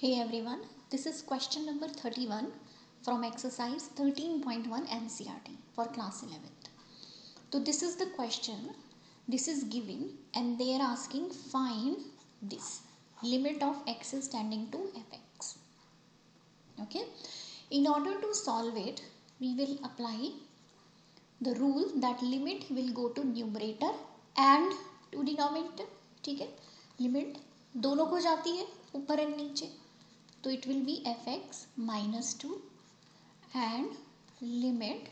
Hey everyone, this is question number 31 from exercise 13.1 NCERT for class 11th. So this is the question, this is given and they are asking find this limit of x is tending to fx. Okay, in order to solve it, we will apply the rule that limit will go to numerator and to denominator. ठीक है, limit दोनों को जाती है ऊपर and नीचे, तो it will be F X minus two and limit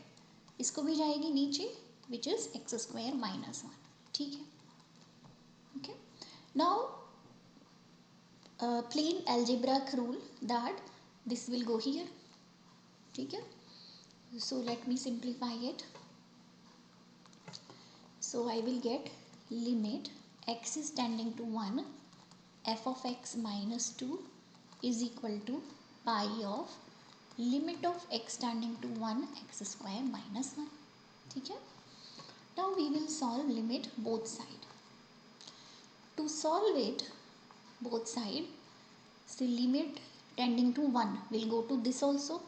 इसको भी जाएगी नीचे which is X square minus one. ठीक है, okay. Now plain algebraic rule that this will go here. ठीक है, so let me simplify it. So I will get limit x is tending to 1 f of x minus 2 is equal to pi of limit of x tending to 1 x square minus 1. ठीक है. Now we will solve limit both side. To solve it both side, so limit tending to 1 will go to this also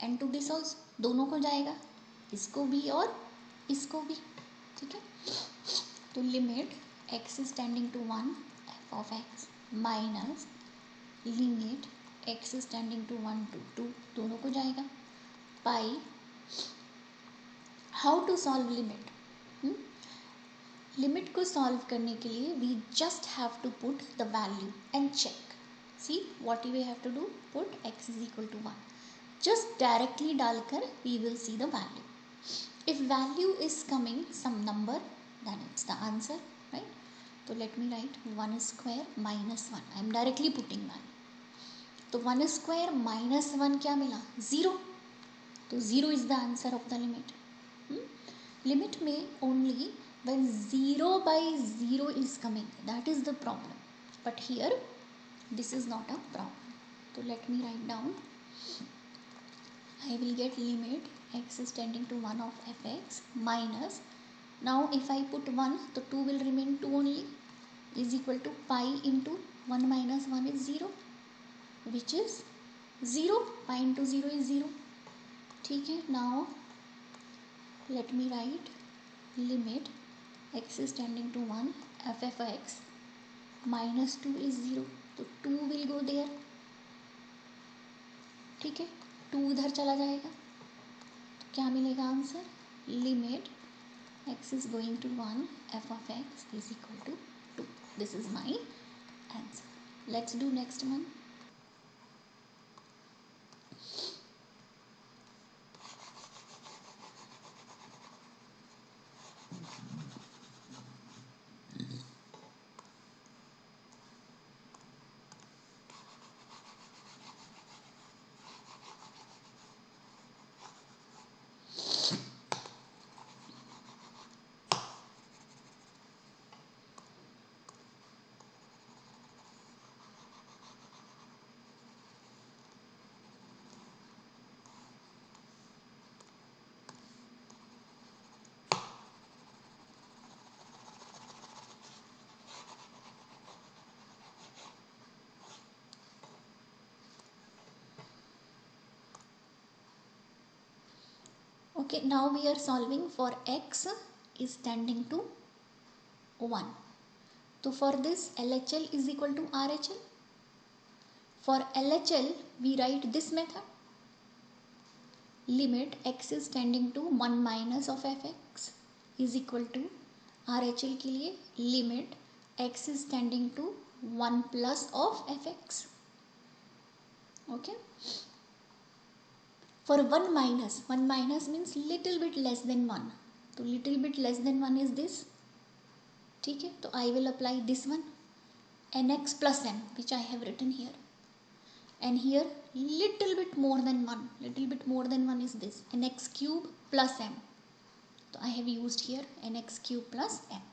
and to this also. दोनों को जाएगा, इसको भी और इसको भी. ठीक है, तो limit x is tending to 1 f of x minus limit x is tending to 1 to 2 दोनों को जाएगा पाई. How to solve limit? Limit को सॉल्व करने के लिए we just have to put the value and check. See what we have to do, put x is equal to 1. Just directly डालकर we will see the value. If value is coming some number, then it's the answer, right? So let me write 1 square minus 1. I am directly putting value. तो 1 square minus 1 क्या मिला? 0. तो 0 is the answer of the limit. Limit में only when 0 by 0 is coming, that is the problem. But here this is not a problem. So let me write down. I will get limit x is tending to 1 of fx minus, now if I put 1 so 2 will remain 2 only, is equal to pi into 1 minus 1 is 0 which is 0. Pi into 0 is 0. ठीक है, now let me write limit x is tending to 1 f of x minus 2 is 0, तो 2 will go there. ठीक है, 2 इधर चला जाएगा, तो क्या मिलेगा answer? Limit x is going to 1 f of x is equal to 2. This is my answer. Let's do next one. Okay, now we are solving for x is tending to 1. So for this LHL is equal to RHL. For LHL we write this method. Limit x is tending to 1 minus of fx is equal to RHL के लिए limit x is tending to 1 plus of fx. Okay. For 1 minus means little bit less than 1. तो little bit less than 1 is this. ठीक है, तो I will apply this one nx plus m which I have written here, and here little bit more than 1. Little bit more than 1 is this nx cube plus m. So I have used here nx cube plus m.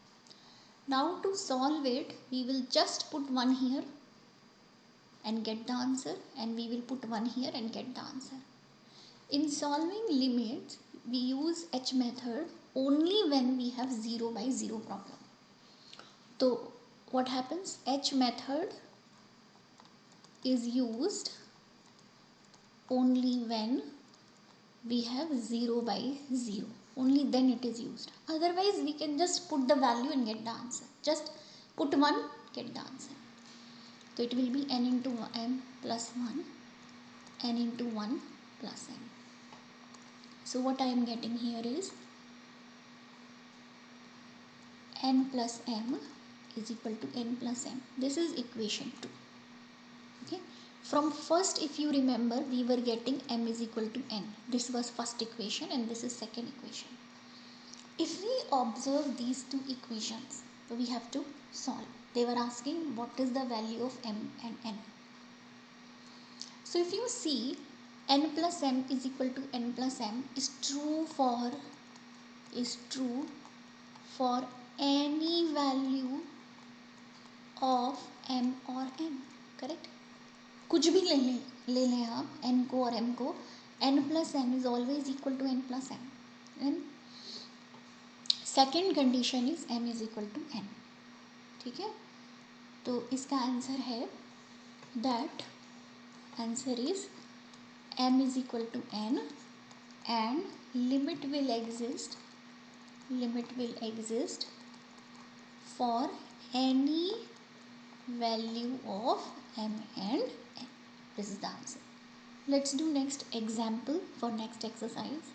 Now to solve it, we will just put 1 here and get the answer, and we will put 1 here and get the answer. In solving limits, we use H method only when we have 0 by 0 problem. So what happens? H method is used only when we have 0 by 0. Only then it is used. Otherwise we can just put the value and get the answer. Just put 1, get the answer. So it will be n into m plus 1, n into 1 plus m. So what I am getting here is n plus m is equal to n plus m. This is equation 2. Okay. From first, if you remember, we were getting m is equal to n. This was first equation and this is second equation. If we observe these two equations, we have to solve. They were asking what is the value of m and n. So if you see, n plus m is equal to n plus m is true for any value of m or n. Correct? कुछ भी ले लें आप n को और m को, n plus m is always equal to n plus m. And second condition is m is equal to n. ठीक है, तो इसका आंसर है that answer is m is equal to n and limit will exist for any value of m and n. This is the answer. Let's do next example for next exercise.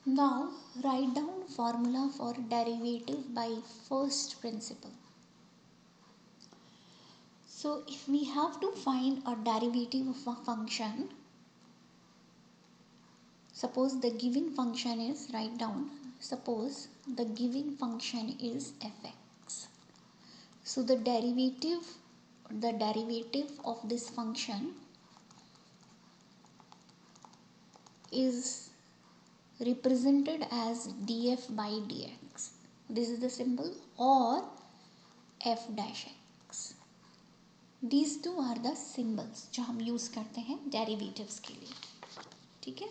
Now write down formula for derivative by first principle. So if we have to find a derivative of a function, suppose the given function is, write down, suppose the given function is fx. So the derivative of this function is represented as df by dx. This is the symbol, or f dash x. These two are the symbols जो हम use करते हैं derivatives के लिए. ठीक है?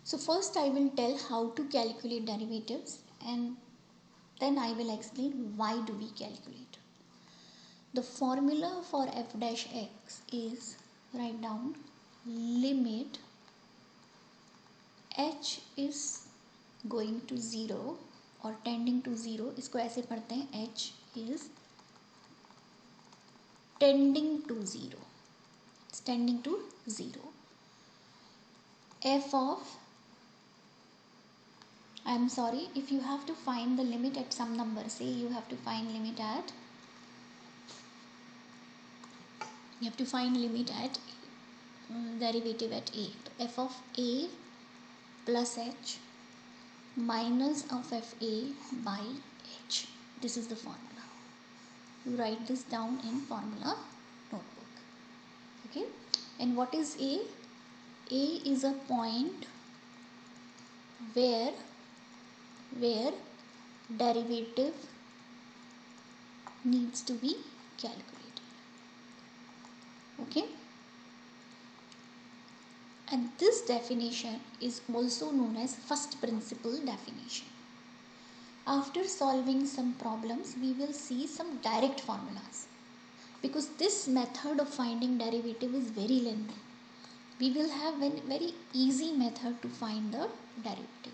So first I will tell how to calculate derivatives and then I will explain why do we calculate. The formula for f dash x is, write down, limit h is going to 0 or tending to 0. इसको ऐसे पढ़ते हैं, h is tending to 0. It's tending to 0. F of, I'm sorry, if you have to find the limit at some number, say you have to find limit at, derivative at a. So f of a plus h minus of fa by h. This is the formula. You write this down in formula notebook. Okay. And what is a? A is a point where derivative needs to be calculated. Okay. And this definition is also known as first principle definition. After solving some problems, we will see some direct formulas. Because this method of finding derivative is very lengthy, we will have a very easy method to find the derivative.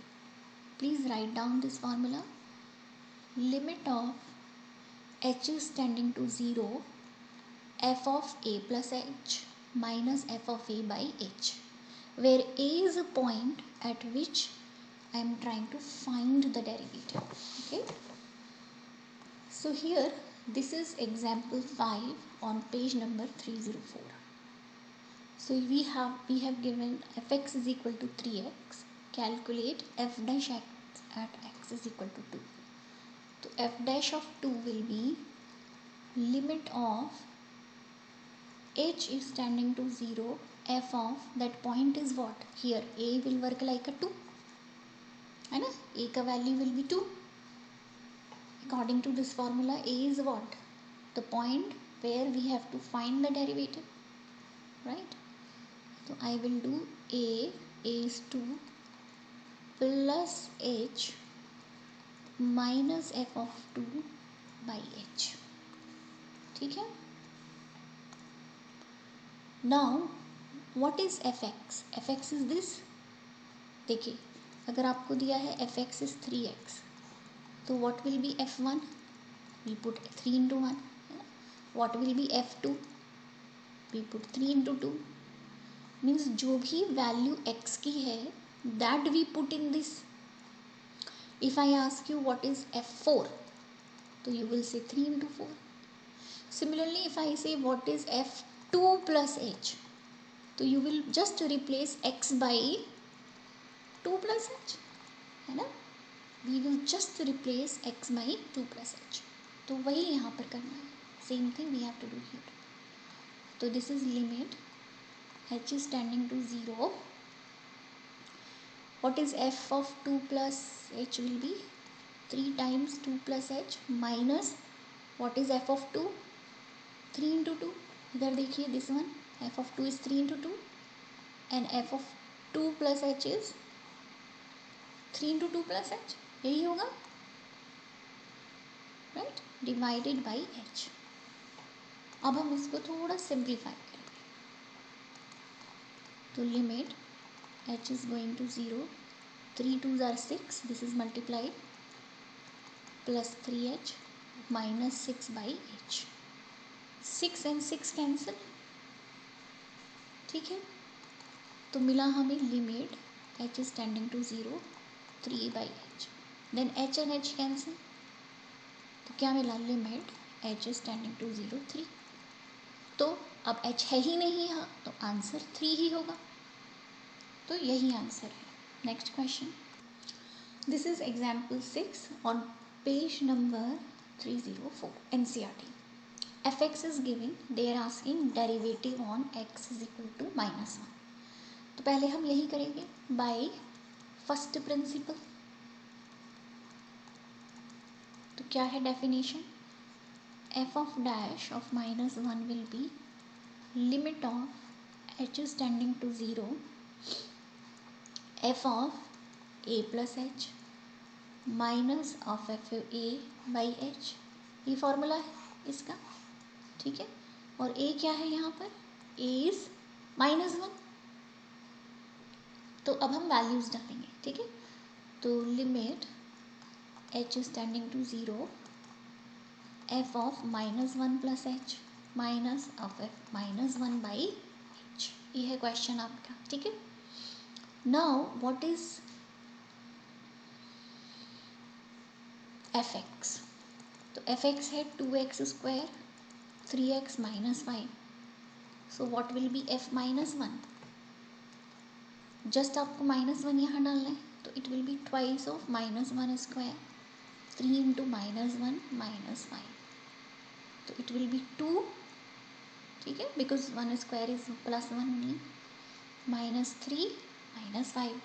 Please write down this formula. Limit of h is tending to 0, f of a plus h minus f of a by h, where a is a point at which I am trying to find the derivative. Okay. So here, this is example 5 on page number 304. So we have given fx is equal to 3x. Calculate f dash x at x is equal to 2. So f dash of 2 will be limit of h is tending to 0, f of that point is what? Here a will work like a 2. है ना? A का value will be 2. According to this formula, a is what? The point where we have to find the derivative, right? So I will do a is 2 plus h minus f of 2 by h. ठीक है. Now what is F x? F X is this. देखिए अगर आपको दिया है F X is 3x, तो what will be f1? We put 3 into 1. What will be f2? We put 3 into 2. Means जो भी वैल्यू x की है that we put in this. If I ask you what is f4, तो you will say 3 into 4. Similarly, if I say what is f2 plus h, तो you will just replace x by 2 plus h, है ना. We will just replace x by 2 plus h. तो वही यहाँ पर करना है. Same thing we have to do here. तो this is limit h is tending to 0. What is f of 2 plus h will be 3 times 2 plus h minus what is f of 2? 3 into 2. इधर देखिए this one, f of 2 is 3 into 2 and f of 2 plus h is 3 into 2 plus h. यही होगा, right? Divided by h. अब हम इसको थोड़ा simplify करेंगे. तो limit h is going to 0. 3 2s are 6. This is multiplied plus 3h minus 6 by h. 6 and 6 cancel. ठीक है. तो मिला हमें limit h is tending to 0 3 by h. Then h and h cancel. तो क्या मिला? Limit h is tending to 0 3. तो अब h है ही नहीं यहाँ, तो आंसर 3 ही होगा. तो यही आंसर है. Next question. This is example 6 on page number 304 NCERT. F X is giving, they are asking derivative on x is equal to -1. तो पहले हम यही करेंगे बाय फर्स्ट प्रिंसिपल. तो क्या है definition? f of dash of -1 will be limit of h is tending to 0 f of a plus h minus of F A by H. ये formula है इसका, ठीक है. और a क्या है यहाँ पर? a इज -1. तो अब हम वैल्यूज डालेंगे, ठीक है. तो limit h is tending to 0 f of -1 plus H minus of f -1 by H. ये है क्वेश्चन आपका, ठीक है. Now what is F X? तो एफ एक्स है 2x square 3x minus 5. So what will be f -1? Just आपको -1 यहाँ डालना है, तो it will be twice of -1 square 3 into -1 -5. तो इट विल बी 2, ठीक है, because 1 square is +1 only. -3 -5.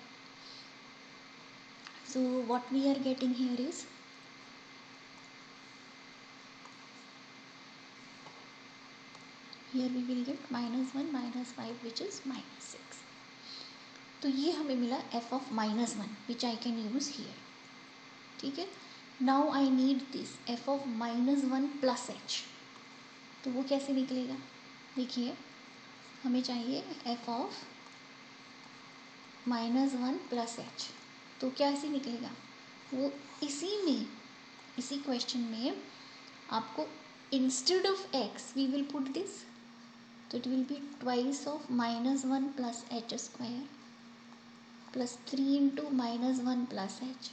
So what we are getting here is here we will get -1 -5 which is -6. तो ये हमें मिला f of -1 which I can use here, ठीक है. Now I need this f of -1 plus h. तो वो कैसे निकलेगा? देखिए हमें चाहिए f of -1 plus h. तो कैसे निकलेगा वो? इसी क्वेश्चन में आपको instead of x we will put this. तो it will be twice of -1 plus H square plus 3 into -1 plus H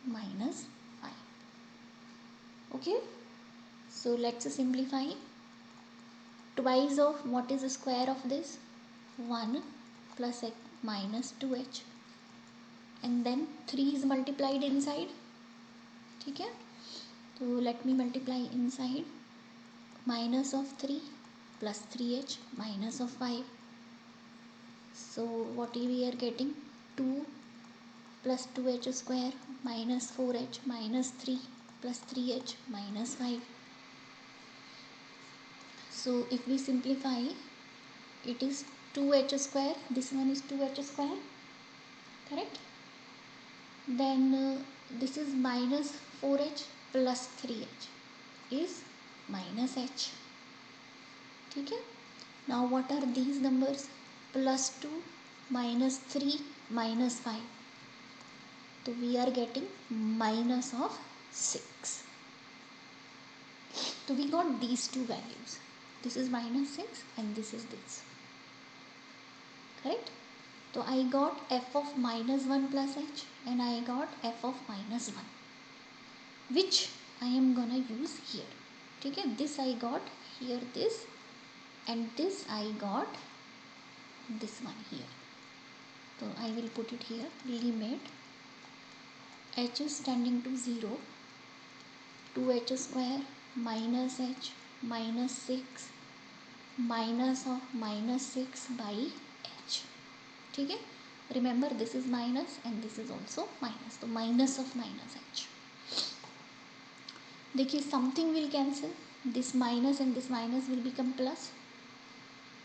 -5. Okay, so let's simplify. Twice of what is square of this? 1 plus -2h and then 3 is multiplied inside, ठीक है. तो let me multiply inside. Minus of 3 plus 3h minus of 5. So what we are getting? 2 plus 2h square minus 4h minus 3 plus 3h minus 5. So if we simplify it is 2h square, this one is 2h square, correct. Then this is minus 4h plus 3h is minus h. ठीक है. Now what are these numbers? +2, -3, -5. तो we are getting minus of 6. So we got these two values. This is -6 and this is this. Correct? So I got f of -1 plus h and I got f of -1, which I am gonna use here. ठीक है, this I got here, this, and this I got this one here. So I will put it here. Limit h is tending to 0, 2h square minus h minus 6 minus of -6 by h. ठीक है, remember this is minus and this is also minus, तो minus of minus h. देखिए something will cancel, this minus and this minus will become plus,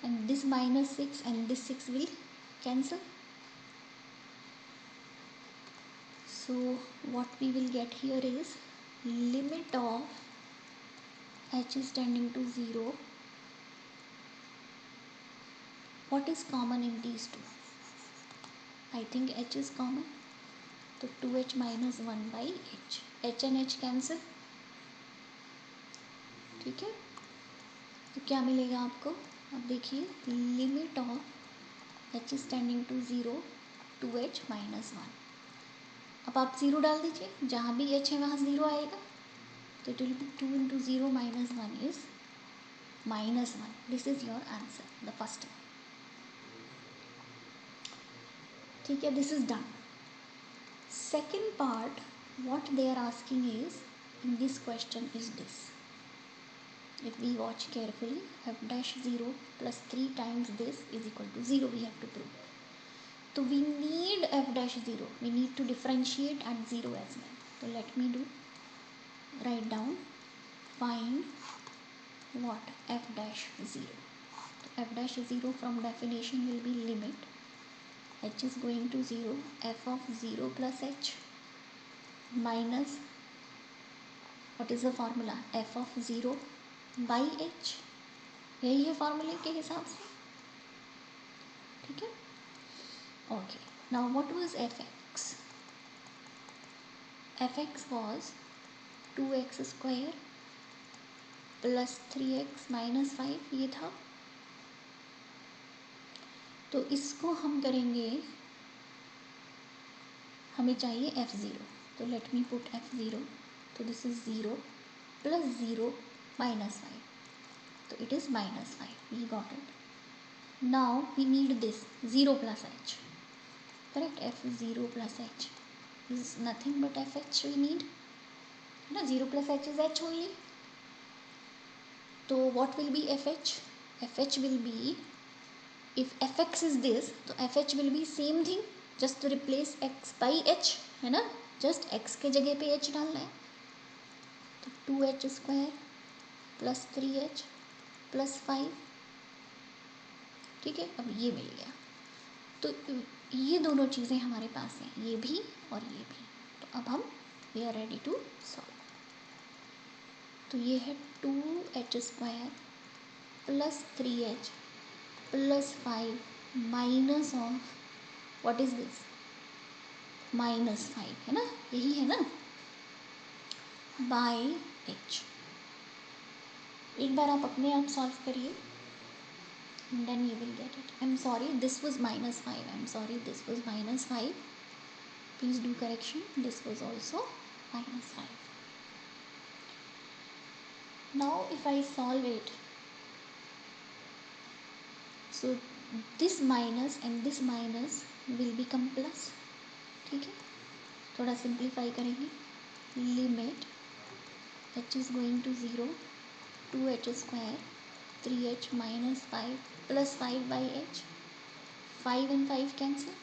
and this -6 and this 6 will cancel. So what we will get here is limit of h is tending to 0. What is common in these two? I think h is common, तो 2h minus 1 by h. h and h cancel. ठीक है, तो क्या मिलेगा आपको? अब देखिए limit of h is tending to 0, 2h minus 1. अब आप 0 डाल दीजिए, जहाँ भी h है वहाँ 0 आएगा, तो it will B 2 into 0 minus 1 is -1. This is your answer, the first one. ठीक है, this is done. Second part, what they are asking is, in this question is this. If we watch carefully, f dash 0 plus 3 times this is equal to 0, we have to prove. So we need f dash 0, we need to differentiate at 0 as well. So let me do, write down, find what? F dash 0. So f dash 0 from definition will be limit h is going to 0, f of 0 plus h minus, what is the formula? f of 0 by h. यही है फॉर्मूले के हिसाब से. ठीक है, okay. Now what was fx? fx was 2x square plus 3x minus 5, ये था. तो इसको हम करेंगे, हमें चाहिए f0. तो लेट मी पुट f0. तो दिस इज 0 प्लस 0 minus 5. तो it is -5. We got it. Now we need this 0 plus h. Correct, f0 plus h is nothing but fh we need, है ना. 0 plus h is h only. तो what will be fh? fh will be, if fx is this, तो fh will be same thing, just to replace x by h, है ना. just x के जगह पे h डालना है. तो 2h square plus 3h plus 5. ठीक है, अब ये मिल गया. तो ये दोनों चीज़ें हमारे पास हैं, ये भी और ये भी. तो अब हम we are ready to solve. तो ये है 2h square plus 3h plus 5 minus of what is this? -5, है ना, यही है ना, बाय h. एक बार आप अपने आप सॉल्व करिए, then you will get it. I'm sorry, this was -5. I'm sorry, this was -5. Please do correction. This was also -5. Now if I solve it, so this minus and this minus will become plus. ठीक है, थोड़ा simplify करेंगे. Limit h is going to 0, 2h square 3h minus 5 plus 5 by h. 5 and 5 cancel.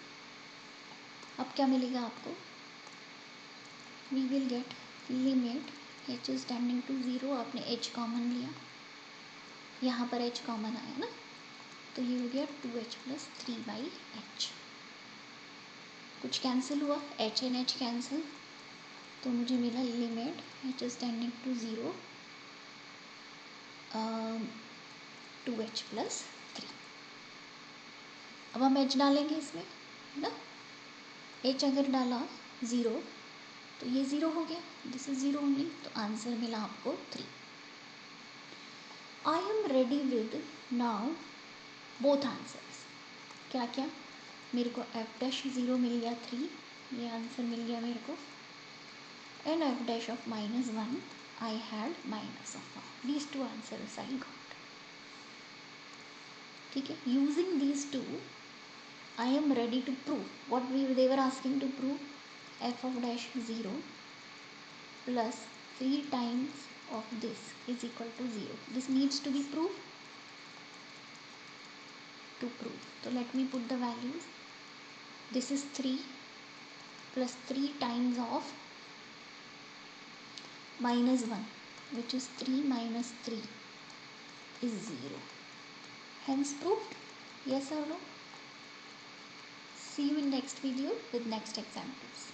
अब क्या मिलेगा आपको? We will get limit h is tending to 0. आपने h common लिया, यहाँ पर h कॉमन आया ना, तो ये हो गया 2h प्लस 3 बाई h. कुछ कैंसिल हुआ, h एंड h कैंसिल, तो मुझे मिला limit h is tending to 0, 2h plus 3. अब हम h डालेंगे इसमें, है ना. h अगर डाला 0 तो ये 0 हो गया, दिस इज 0 ओनली, तो आंसर मिला आपको 3. I am ready with now both answers. क्या क्या, मेरे को f डैश 0 मिल गया 3, ये आंसर मिल गया मेरे को, and f dash of -1 I had -1. These two answers I got. ठीक है, using these two I am ready to prove what they were asking to prove. F of dash 0 plus 3 times of this is equal to 0. This needs to be proved. To prove, so let me put the values. This is 3 plus 3 times of -1, which is 3 minus 3 is 0. Hence proved. Yes or no? See you in next video with next examples.